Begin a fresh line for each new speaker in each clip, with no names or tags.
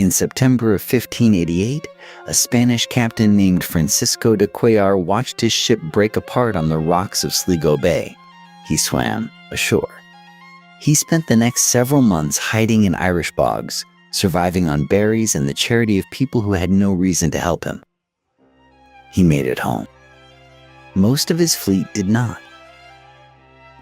In September of 1588, a Spanish captain named Francisco de Cuellar watched his ship break apart on the rocks of Sligo Bay. He swam ashore. He spent the next several months hiding in Irish bogs, surviving on berries and the charity of people who had no reason to help him. He made it home. Most of his fleet did not.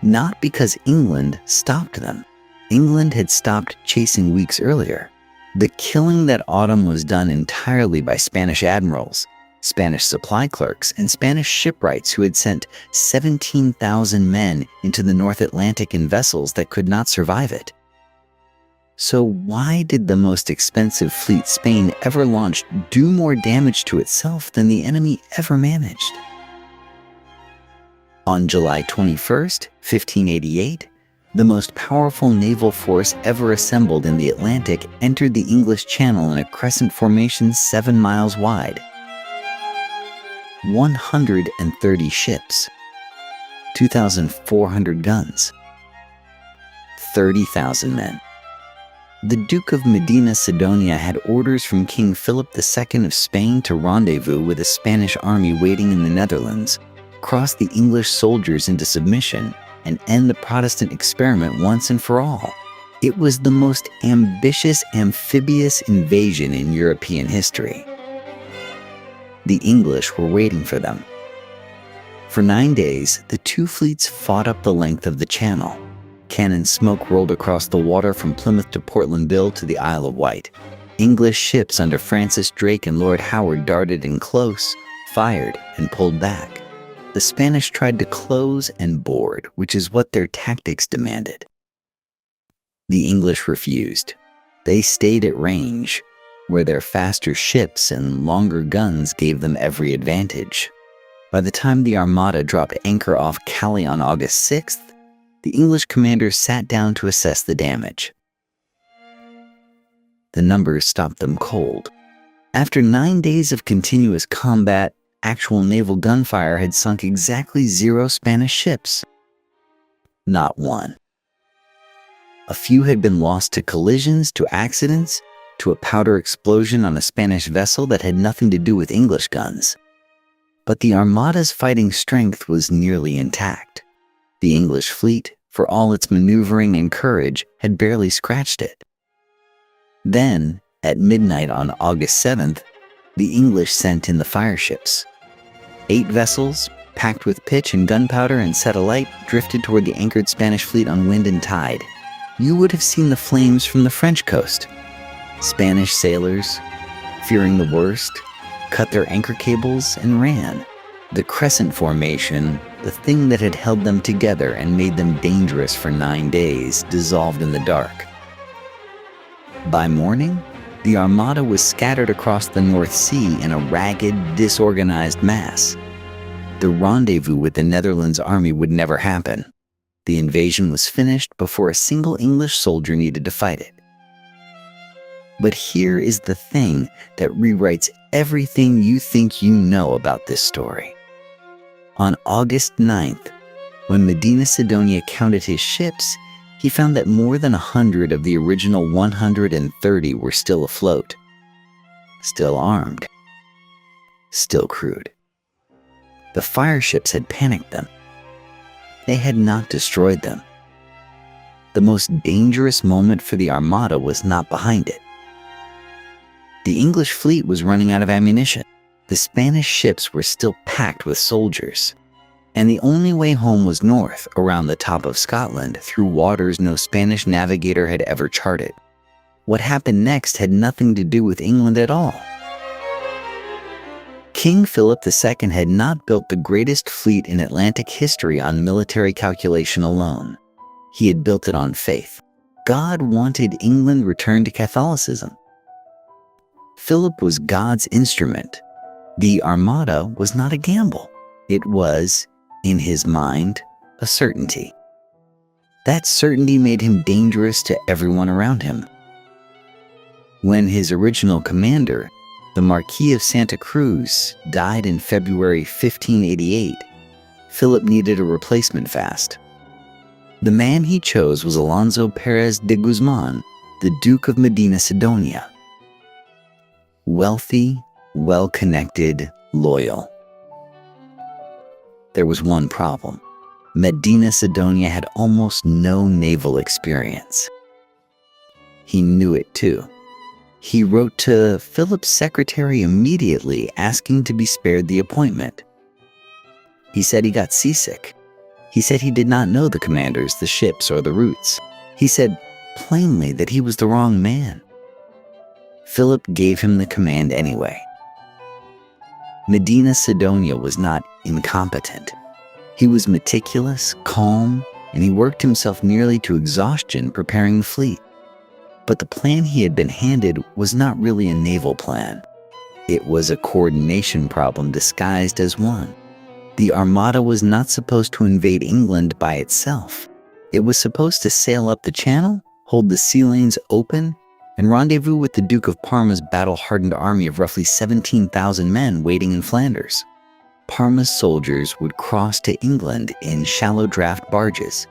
Not because England stopped them. England had stopped chasing weeks earlier. The killing that autumn was done entirely by Spanish admirals, Spanish supply clerks, and Spanish shipwrights who had sent 17,000 men into the North Atlantic in vessels that could not survive it. So why did the most expensive fleet Spain ever launched do more damage to itself than the enemy ever managed? On July 21st, 1588, the most powerful naval force ever assembled in the Atlantic entered the English Channel in a crescent formation 7 miles wide. 130 ships, 2,400 guns, 30,000 men. The Duke of Medina Sidonia had orders from King Philip II of Spain to rendezvous with a Spanish army waiting in the Netherlands, cross the English soldiers into submission, and end the Protestant experiment once and for all. It was the most ambitious amphibious invasion in European history. The English were waiting for them. For 9 days, the two fleets fought up the length of the Channel. Cannon smoke rolled across the water from Plymouth to Portland Bill to the Isle of Wight. English ships under Francis Drake and Lord Howard darted in close, fired, and pulled back. The Spanish tried to close and board, which is what their tactics demanded. The English refused. They stayed at range, where their faster ships and longer guns gave them every advantage. By the time the Armada dropped anchor off Calais on August 6th, the English commanders sat down to assess the damage. The numbers stopped them cold. After 9 days of continuous combat, actual naval gunfire had sunk exactly 0 Spanish ships. Not one. A few had been lost to collisions, to accidents, to a powder explosion on a Spanish vessel that had nothing to do with English guns. But the Armada's fighting strength was nearly intact. The English fleet, for all its maneuvering and courage, had barely scratched it. Then, at midnight on August 7th, the English sent in the fireships. 8 vessels, packed with pitch and gunpowder and set alight, drifted toward the anchored Spanish fleet on wind and tide. You would have seen the flames from the French coast. Spanish sailors, fearing the worst, cut their anchor cables and ran. The crescent formation, the thing that had held them together and made them dangerous for 9 days, dissolved in the dark. By morning, the Armada was scattered across the North Sea in a ragged, disorganized mass. The rendezvous with the Netherlands army would never happen. The invasion was finished before a single English soldier needed to fight it. But here is the thing that rewrites everything you think you know about this story. On August 9th, when Medina Sidonia counted his ships, he found that more than 100 of the original 130 were still afloat, still armed, still crewed. The fireships had panicked them. They had not destroyed them. The most dangerous moment for the Armada was not behind it. The English fleet was running out of ammunition. The Spanish ships were still packed with soldiers. And the only way home was north, around the top of Scotland, through waters no Spanish navigator had ever charted. What happened next had nothing to do with England at all. King Philip II had not built the greatest fleet in Atlantic history on military calculation alone. He had built it on faith. God wanted England returned to Catholicism. Philip was God's instrument. The Armada was not a gamble. It was, in his mind, a certainty. That certainty made him dangerous to everyone around him. When his original commander, the Marquis of Santa Cruz, died in February 1588, Philip needed a replacement fast. The man he chose was Alonso Pérez de Guzmán, the Duke of Medina Sidonia. Wealthy, well-connected, loyal. There was one problem. Medina Sidonia had almost no naval experience. He knew it too. He wrote to Philip's secretary immediately asking to be spared the appointment. He said he got seasick. He said he did not know the commanders, the ships, or the routes. He said plainly that he was the wrong man. Philip gave him the command anyway. Medina Sidonia was not incompetent. He was meticulous, calm, and he worked himself nearly to exhaustion preparing the fleet. But the plan he had been handed was not really a naval plan. It was a coordination problem disguised as one. The Armada was not supposed to invade England by itself. It was supposed to sail up the channel, hold the sea lanes open, and rendezvous with the Duke of Parma's battle-hardened army of roughly 17,000 men waiting in Flanders. Parma's soldiers would cross to England in shallow draft barges.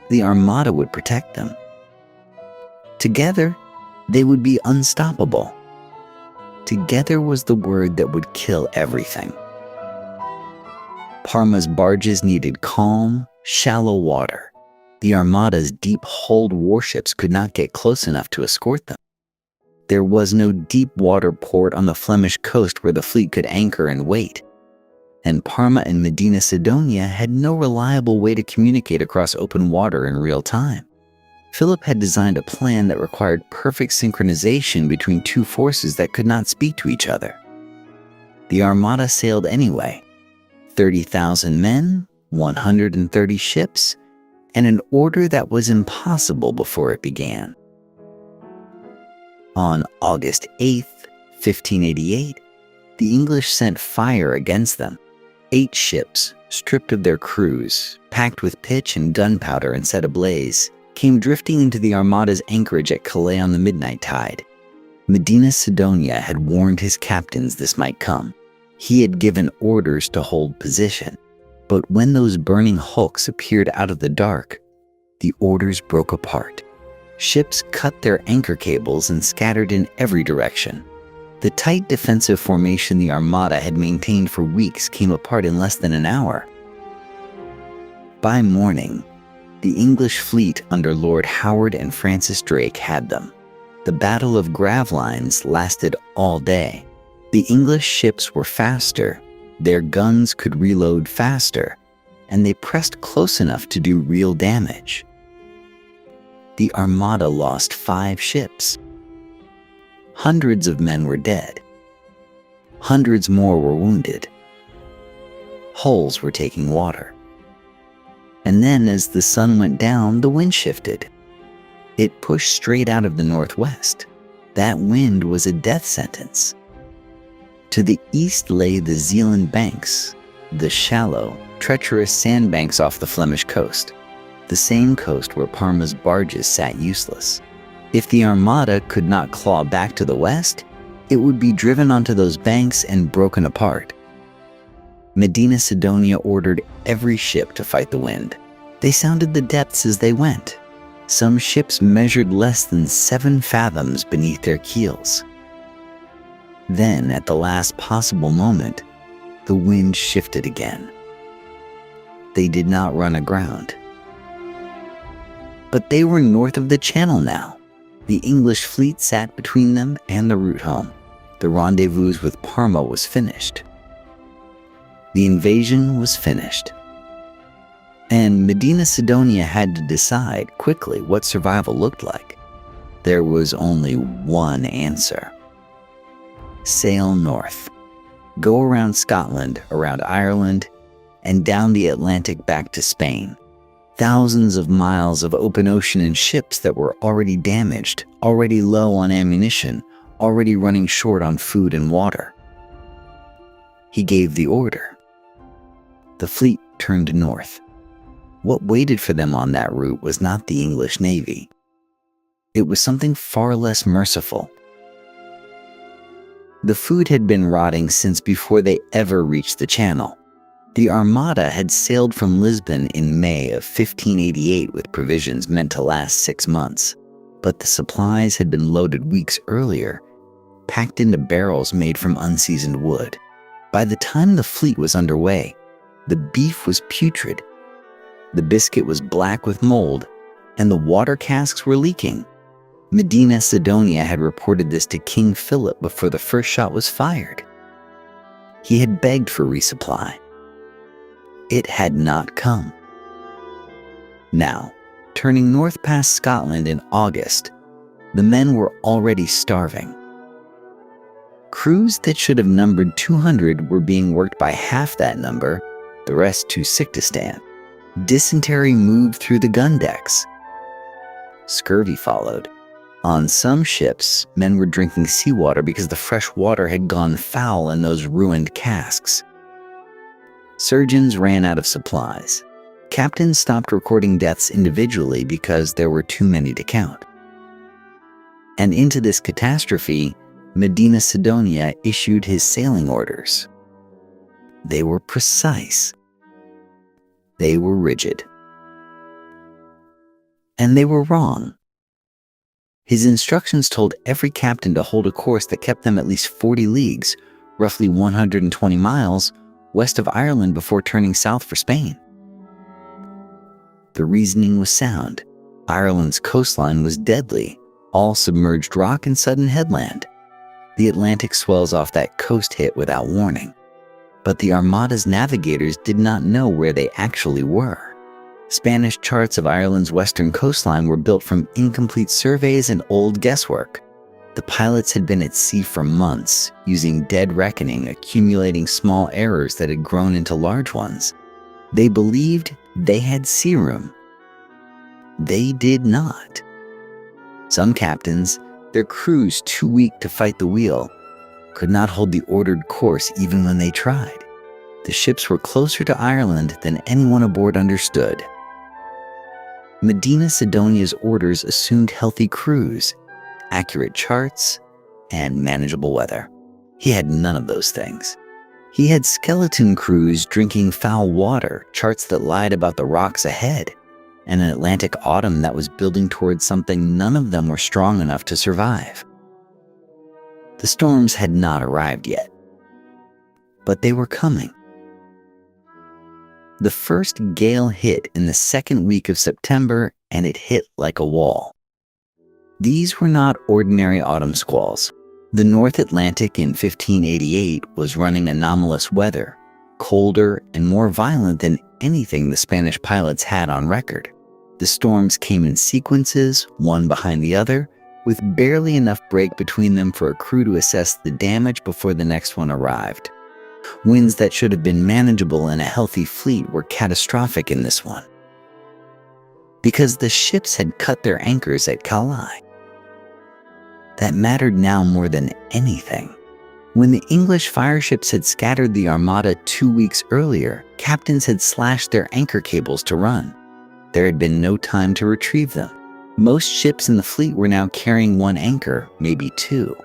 The Armada would protect them. Together, they would be unstoppable. Together was the word that would kill everything. Parma's barges needed calm, shallow water. The Armada's deep-hulled warships could not get close enough to escort them. There was no deep-water port on the Flemish coast where the fleet could anchor and wait. And Parma and Medina Sidonia had no reliable way to communicate across open water in real time. Philip had designed a plan that required perfect synchronization between two forces that could not speak to each other. The Armada sailed anyway. 30,000 men, 130 ships, and an order that was impossible before it began. On August 8th, 1588, the English sent fire against them. 8 ships, stripped of their crews, packed with pitch and gunpowder and set ablaze, came drifting into the Armada's anchorage at Calais on the midnight tide. Medina Sidonia had warned his captains this might come. He had given orders to hold position. But when those burning hulks appeared out of the dark, the orders broke apart. Ships cut their anchor cables and scattered in every direction. The tight defensive formation the Armada had maintained for weeks came apart in less than an hour. By morning, the English fleet under Lord Howard and Francis Drake had them. The Battle of Gravelines lasted all day. The English ships were faster, their guns could reload faster, and they pressed close enough to do real damage. The Armada lost 5 ships. Hundreds of men were dead. Hundreds more were wounded. Hulls were taking water. And then as the sun went down, the wind shifted. It pushed straight out of the northwest. That wind was a death sentence. To the east lay the Zeeland banks, the shallow, treacherous sandbanks off the Flemish coast, the same coast where Parma's barges sat useless. If the Armada could not claw back to the west, it would be driven onto those banks and broken apart. Medina Sidonia ordered every ship to fight the wind. They sounded the depths as they went. Some ships measured less than 7 fathoms beneath their keels. Then, at the last possible moment, the wind shifted again. They did not run aground. But they were north of the Channel now. The English fleet sat between them and the route home. The rendezvous with Parma was finished. The invasion was finished. And Medina Sidonia had to decide quickly what survival looked like. There was only one answer. Sail north. Go around Scotland, around Ireland, and down the Atlantic back to Spain. Thousands of miles of open ocean and ships that were already damaged, already low on ammunition, already running short on food and water. He gave the order. The fleet turned north. What waited for them on that route was not the English Navy. It was something far less merciful. The food had been rotting since before they ever reached the Channel. The Armada had sailed from Lisbon in May of 1588 with provisions meant to last 6 months, but the supplies had been loaded weeks earlier, packed into barrels made from unseasoned wood. By the time the fleet was underway, the beef was putrid, the biscuit was black with mold, and the water casks were leaking. Medina Sidonia had reported this to King Philip before the first shot was fired. He had begged for resupply. It had not come. Now, turning north past Scotland in August, the men were already starving. Crews that should have numbered 200 were being worked by half that number, the rest too sick to stand. Dysentery moved through the gun decks. Scurvy followed. On some ships, men were drinking seawater because the fresh water had gone foul in those ruined casks. Surgeons ran out of supplies. Captains stopped recording deaths individually because there were too many to count. And into this catastrophe, Medina Sidonia issued his sailing orders. They were precise. They were rigid. And they were wrong. His instructions told every captain to hold a course that kept them at least 40 leagues, roughly 120 miles, west of Ireland before turning south for Spain. The reasoning was sound. Ireland's coastline was deadly, all submerged rock and sudden headland. The Atlantic swells off that coast hit without warning. But the Armada's navigators did not know where they actually were. Spanish charts of Ireland's western coastline were built from incomplete surveys and old guesswork. The pilots had been at sea for months, using dead reckoning, accumulating small errors that had grown into large ones. They believed they had sea room. They did not. Some captains, their crews too weak to fight the wheel, could not hold the ordered course even when they tried. The ships were closer to Ireland than anyone aboard understood. Medina Sidonia's orders assumed healthy crews, accurate charts, and manageable weather. He had none of those things. He had skeleton crews drinking foul water, charts that lied about the rocks ahead, and an Atlantic autumn that was building towards something none of them were strong enough to survive. The storms had not arrived yet, but they were coming. The first gale hit in the second week of September, and it hit like a wall. These were not ordinary autumn squalls. The North Atlantic in 1588 was running anomalous weather, colder and more violent than anything the Spanish pilots had on record. The storms came in sequences, one behind the other, with barely enough break between them for a crew to assess the damage before the next one arrived. Winds that should have been manageable in a healthy fleet were catastrophic in this one, because the ships had cut their anchors at Calais. That mattered now more than anything. When the English fireships had scattered the Armada 2 weeks earlier, captains had slashed their anchor cables to run. There had been no time to retrieve them. Most ships in the fleet were now carrying one anchor, maybe two.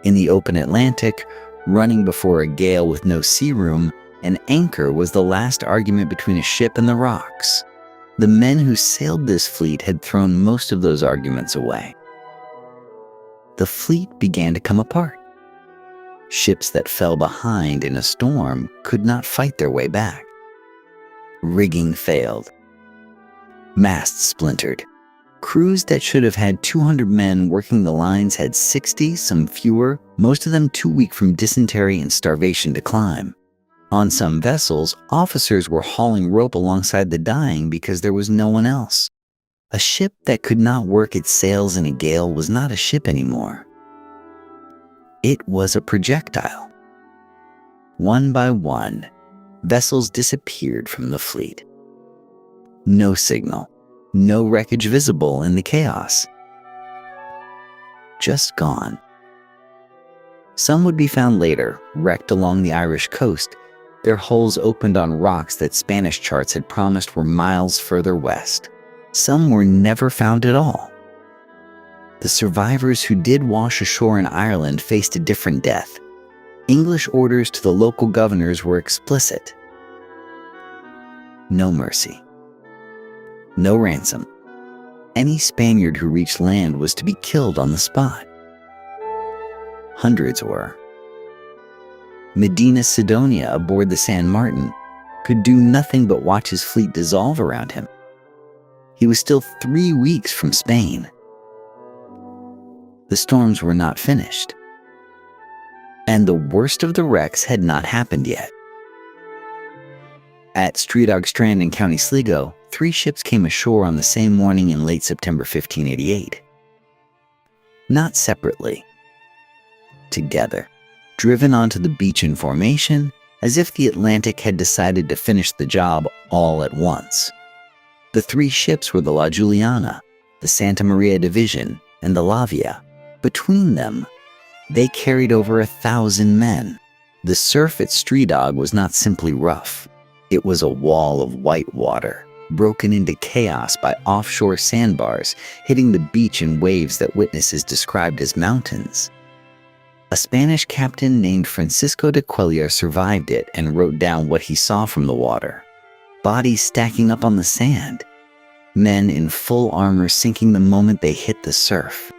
In the open Atlantic, running before a gale with no sea room, an anchor was the last argument between a ship and the rocks. The men who sailed this fleet had thrown most of those arguments away. The fleet began to come apart. Ships that fell behind in a storm could not fight their way back. Rigging failed. Masts splintered. Crews that should have had 200 men working the lines had 60, some fewer, most of them too weak from dysentery and starvation to climb. On some vessels, officers were hauling rope alongside the dying because there was no one else. A ship that could not work its sails in a gale was not a ship anymore. It was a projectile. One by one, vessels disappeared from the fleet. No signal. No wreckage visible in the chaos. Just gone. Some would be found later, wrecked along the Irish coast, their hulls opened on rocks that Spanish charts had promised were miles further west. Some were never found at all. The survivors who did wash ashore in Ireland faced a different death. English orders to the local governors were explicit. No mercy. No ransom. Any Spaniard who reached land was to be killed on the spot. Hundreds were. Medina Sidonia aboard the San Martin could do nothing but watch his fleet dissolve around him. He was still 3 weeks from Spain. The storms were not finished. And the worst of the wrecks had not happened yet. At Stredog Strand in County Sligo, 3 ships came ashore on the same morning in late September 1588. Not separately. Together, driven onto the beach in formation, as if the Atlantic had decided to finish the job all at once. The 3 ships were the La Juliana, the Santa Maria Division, and the Lavia. Between them, they carried over 1,000 men. The surf at Stredog was not simply rough. It was a wall of white water, broken into chaos by offshore sandbars, hitting the beach in waves that witnesses described as mountains. A Spanish captain named Francisco de Cuellar survived it and wrote down what he saw from the water. Bodies stacking up on the sand. Men in full armor sinking the moment they hit the surf.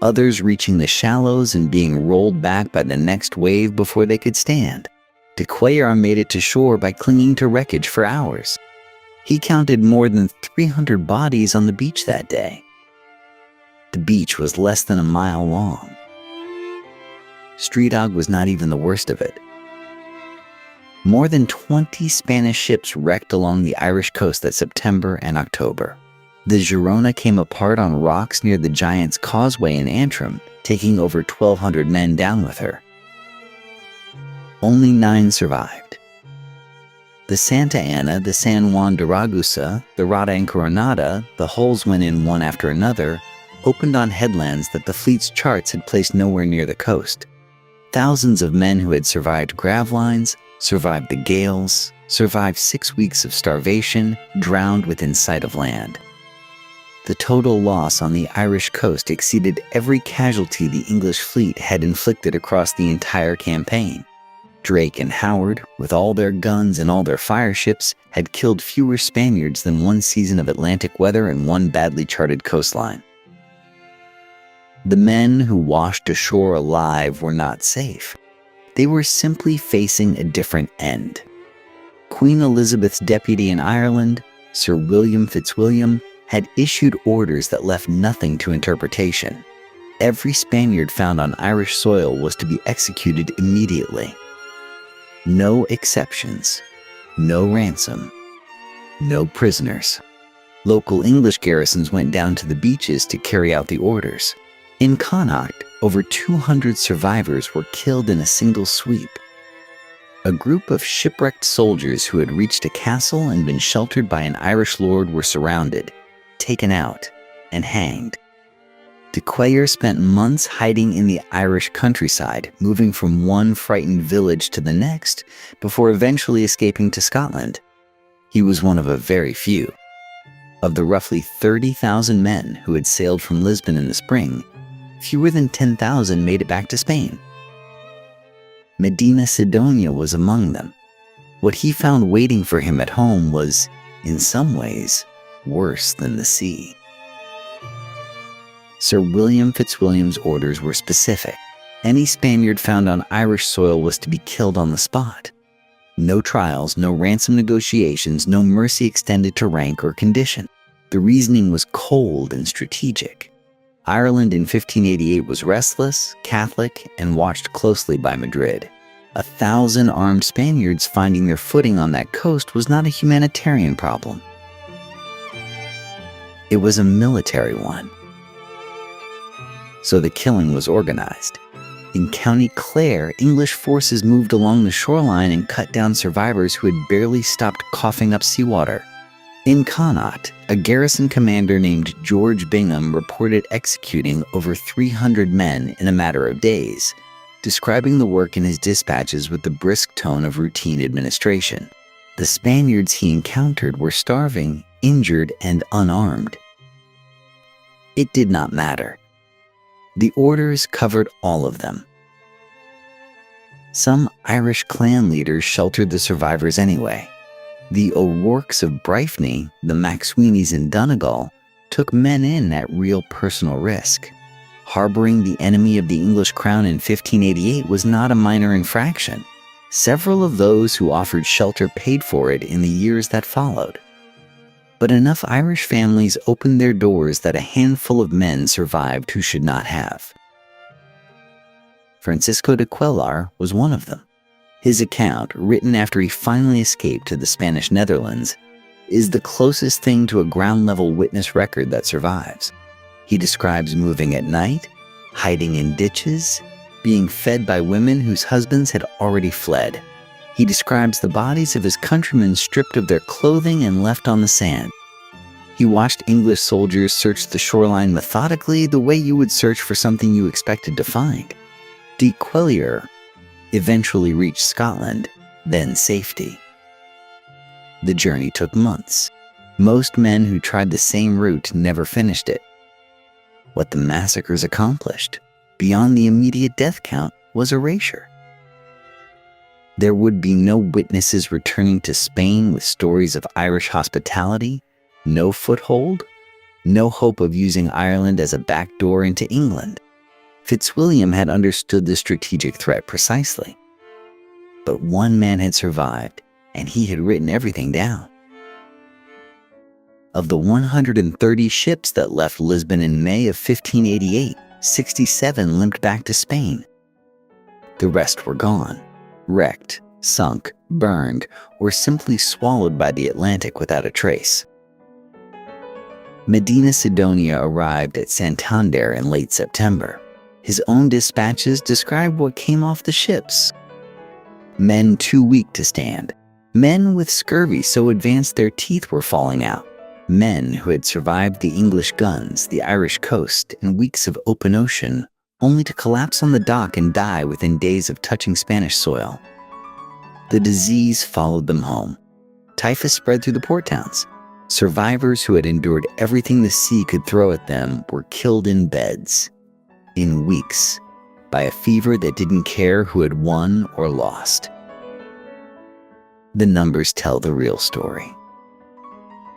Others reaching the shallows and being rolled back by the next wave before they could stand. De Cuellar made it to shore by clinging to wreckage for hours. He counted more than 300 bodies on the beach that day. The beach was less than a mile long. Stredog was not even the worst of it. More than 20 Spanish ships wrecked along the Irish coast that September and October. The Girona came apart on rocks near the Giant's Causeway in Antrim, taking over 1,200 men down with her. Only 9 survived. The Santa Ana, the San Juan de Ragusa, the Rata and Coronada, the hulls went in one after another, opened on headlands that the fleet's charts had placed nowhere near the coast. Thousands of men who had survived gravlines, survived the gales, survived 6 weeks of starvation, drowned within sight of land. The total loss on the Irish coast exceeded every casualty the English fleet had inflicted across the entire campaign. Drake and Howard, with all their guns and all their fireships, had killed fewer Spaniards than one season of Atlantic weather and one badly charted coastline. The men who washed ashore alive were not safe. They were simply facing a different end. Queen Elizabeth's deputy in Ireland, Sir William Fitzwilliam, had issued orders that left nothing to interpretation. Every Spaniard found on Irish soil was to be executed immediately. No exceptions, no ransom, no prisoners. Local English garrisons went down to the beaches to carry out the orders. In Connacht, over 200 survivors were killed in a single sweep. A group of shipwrecked soldiers who had reached a castle and been sheltered by an Irish lord were surrounded, taken out, and hanged. De Cuellar spent months hiding in the Irish countryside, moving from one frightened village to the next, before eventually escaping to Scotland. He was one of a very few. Of the roughly 30,000 men who had sailed from Lisbon in the spring, fewer than 10,000 made it back to Spain. Medina Sidonia was among them. What he found waiting for him at home was, in some ways, worse than the sea. Sir William Fitzwilliam's orders were specific. Any Spaniard found on Irish soil was to be killed on the spot. No trials, no ransom negotiations, no mercy extended to rank or condition. The reasoning was cold and strategic. Ireland in 1588 was restless, Catholic, and watched closely by Madrid. 1,000 armed Spaniards finding their footing on that coast was not a humanitarian problem. It was a military one. So the killing was organized. In County Clare, English forces moved along the shoreline and cut down survivors who had barely stopped coughing up seawater. In Connacht, a garrison commander named George Bingham reported executing over 300 men in a matter of days, describing the work in his dispatches with the brisk tone of routine administration. The Spaniards he encountered were starving, injured, and unarmed. It did not matter. The orders covered all of them. Some Irish clan leaders sheltered the survivors anyway. The O'Rourkes of Bryfney, the MacSweeneys in Donegal, took men in at real personal risk. Harboring the enemy of the English crown in 1588 was not a minor infraction. Several of those who offered shelter paid for it in the years that followed. But enough Irish families opened their doors that a handful of men survived who should not have. Francisco de Cuellar was one of them. His account, written after he finally escaped to the Spanish Netherlands, is the closest thing to a ground-level witness record that survives. He describes moving at night, hiding in ditches, being fed by women whose husbands had already fled. He describes the bodies of his countrymen stripped of their clothing and left on the sand. He watched English soldiers search the shoreline methodically the way you would search for something you expected to find. De Cuellar eventually reached Scotland, then safety. The journey took months. Most men who tried the same route never finished it. What the massacres accomplished, beyond the immediate death count, was erasure. There would be no witnesses returning to Spain with stories of Irish hospitality, no foothold, no hope of using Ireland as a backdoor into England. Fitzwilliam had understood the strategic threat precisely. But one man had survived, and he had written everything down. Of the 130 ships that left Lisbon in May of 1588, 67 limped back to Spain. The rest were gone, wrecked, sunk, burned, or simply swallowed by the Atlantic without a trace. Medina Sidonia arrived at Santander in late September. His own dispatches described what came off the ships. Men too weak to stand. Men with scurvy so advanced their teeth were falling out. Men who had survived the English guns, the Irish coast, and weeks of open ocean, only to collapse on the dock and die within days of touching Spanish soil. The disease followed them home. Typhus spread through the port towns. Survivors who had endured everything the sea could throw at them were killed in beds, in weeks, by a fever that didn't care who had won or lost. The numbers tell the real story.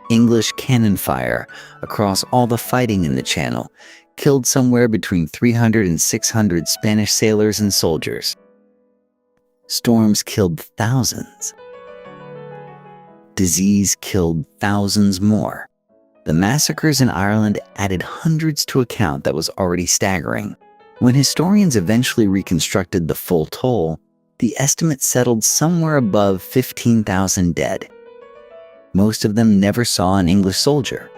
English cannon fire across all the fighting in the Channel killed somewhere between 300 and 600 Spanish sailors and soldiers. Storms killed thousands. Disease killed thousands more. The massacres in Ireland added hundreds to a count that was already staggering. When historians eventually reconstructed the full toll, the estimate settled somewhere above 15,000 dead. Most of them never saw an English soldier.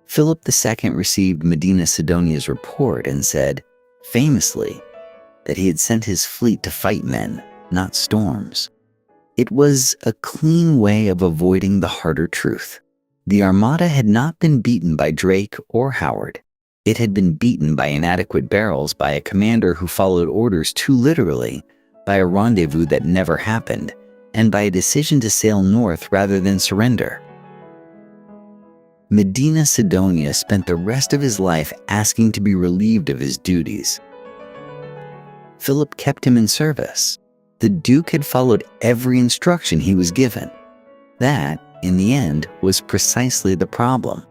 Philip II received Medina Sidonia's report and said, famously, that he had sent his fleet to fight men, not storms. It was a clean way of avoiding the harder truth. The Armada had not been beaten by Drake or Howard. It had been beaten by inadequate barrels by a commander who followed orders too literally, by a rendezvous that never happened, and by a decision to sail north rather than surrender. Medina Sidonia spent the rest of his life asking to be relieved of his duties. Philip kept him in service. The Duke had followed every instruction he was given. That, in the end, was precisely the problem.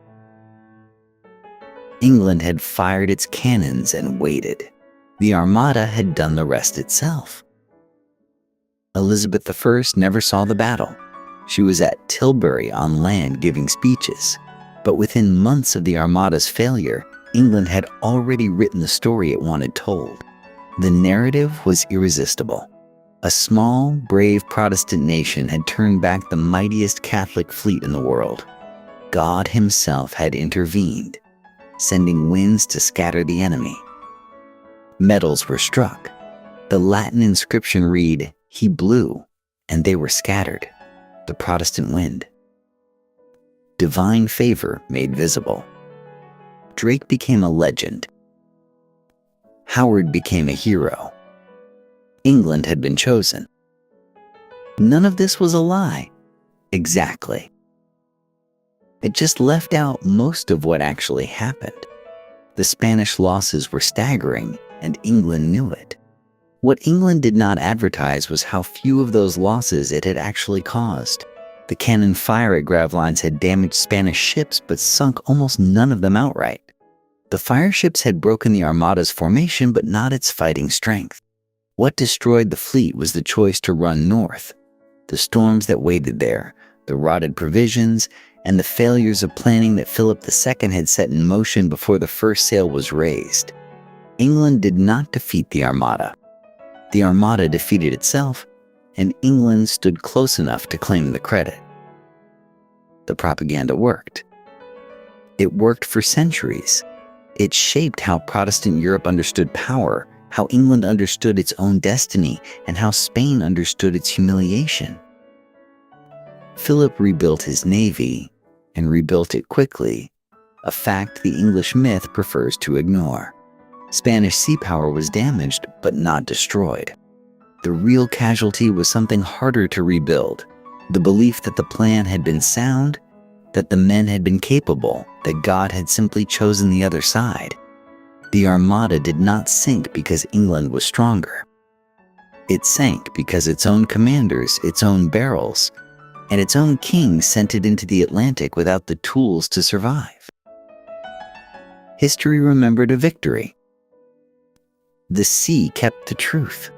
England had fired its cannons and waited. The Armada had done the rest itself. Elizabeth I never saw the battle. She was at Tilbury on land giving speeches. But within months of the Armada's failure, England had already written the story it wanted told. The narrative was irresistible. A small, brave Protestant nation had turned back the mightiest Catholic fleet in the world. God himself had intervened, sending winds to scatter the enemy. Medals were struck. The Latin inscription read, "He blew, and they were scattered," the Protestant wind. Divine favor made visible. Drake became a legend. Howard became a hero. England had been chosen. None of this was a lie. Exactly. It just left out most of what actually happened. The Spanish losses were staggering, and England knew it. What England did not advertise was how few of those losses it had actually caused. The cannon fire at Gravelines had damaged Spanish ships but sunk almost none of them outright. The fireships had broken the Armada's formation, but not its fighting strength. What destroyed the fleet was the choice to run north. The storms that waited there, the rotted provisions, and the failures of planning that Philip II had set in motion before the first sail was raised. England did not defeat the Armada. The Armada defeated itself, and England stood close enough to claim the credit. The propaganda worked. It worked for centuries. It shaped how Protestant Europe understood power, how England understood its own destiny, and how Spain understood its humiliation. Philip rebuilt his navy, and rebuilt it quickly, a fact the English myth prefers to ignore. Spanish sea power was damaged, but not destroyed. The real casualty was something harder to rebuild: the belief that the plan had been sound, that the men had been capable, that God had simply chosen the other side. The Armada did not sink because England was stronger. It sank because its own commanders, its own barrels, and its own king sent it into the Atlantic without the tools to survive. History remembered a victory. The sea kept the truth.